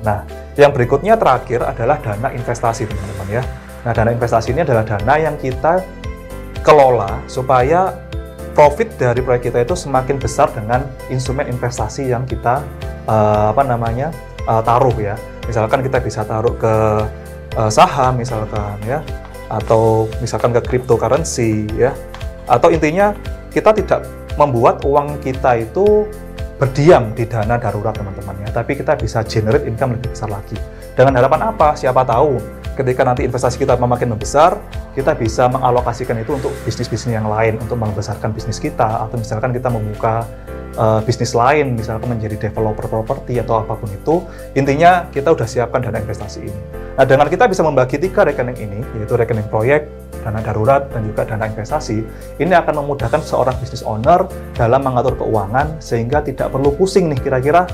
Nah, yang berikutnya terakhir adalah dana investasi, teman-teman ya. Nah, dana investasi ini adalah dana yang kita kelola supaya profit dari proyek kita itu semakin besar dengan instrumen investasi yang kita taruh ya. Misalkan kita bisa taruh ke saham misalkan ya, atau misalkan ke cryptocurrency ya. Atau intinya kita tidak membuat uang kita itu berdiam di dana darurat, teman-teman ya, tapi kita bisa generate income lebih besar lagi. Dengan harapan apa? Siapa tahu ketika nanti investasi kita makin membesar, kita bisa mengalokasikan itu untuk bisnis-bisnis yang lain, untuk membesarkan bisnis kita, atau misalkan kita membuka bisnis lain, misalkan menjadi developer properti atau apapun itu. Intinya kita udah siapkan dana investasi ini. Nah, dengan kita bisa membagi 3 rekening ini, yaitu rekening proyek, dana darurat, dan juga dana investasi, ini akan memudahkan seorang business owner dalam mengatur keuangan, sehingga tidak perlu pusing nih, kira-kira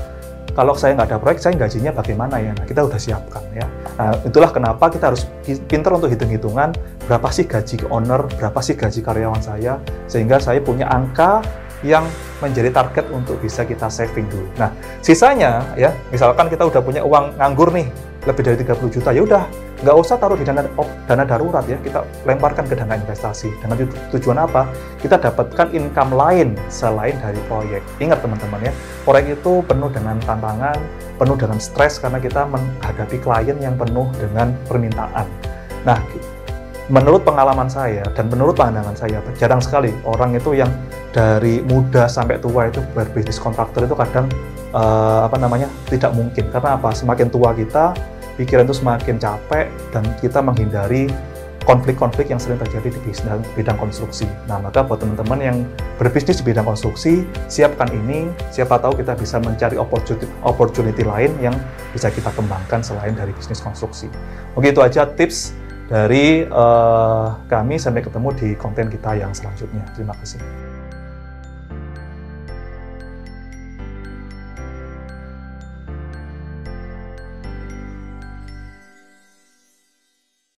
kalau saya nggak ada proyek, saya gajinya bagaimana ya? Nah, kita udah siapkan ya. Nah, itulah kenapa kita harus pintar untuk hitung-hitungan berapa sih gaji owner, berapa sih gaji karyawan saya, sehingga saya punya angka yang menjadi target untuk bisa kita saving dulu. Nah, sisanya ya, misalkan kita udah punya uang nganggur nih, lebih dari 30 juta, ya udah, nggak usah taruh di dana darurat ya, kita lemparkan ke dana investasi. Dengan tujuan apa? Kita dapatkan income lain selain dari proyek. Ingat teman-teman ya, proyek itu penuh dengan tantangan, penuh dengan stres karena kita menghadapi klien yang penuh dengan permintaan. Nah, menurut pengalaman saya dan menurut pandangan saya, jarang sekali orang itu yang dari muda sampai tua itu berbisnis kontraktor itu kadang tidak mungkin. Karena apa? Semakin tua kita, pikiran itu semakin capek dan kita menghindari konflik-konflik yang sering terjadi di bidang konstruksi. Nah, maka buat teman-teman yang berbisnis di bidang konstruksi, siapkan ini, siapa tahu kita bisa mencari opportunity lain yang bisa kita kembangkan selain dari bisnis konstruksi. Begitu aja tips dari kami, sampai ketemu di konten kita yang selanjutnya. Terima kasih.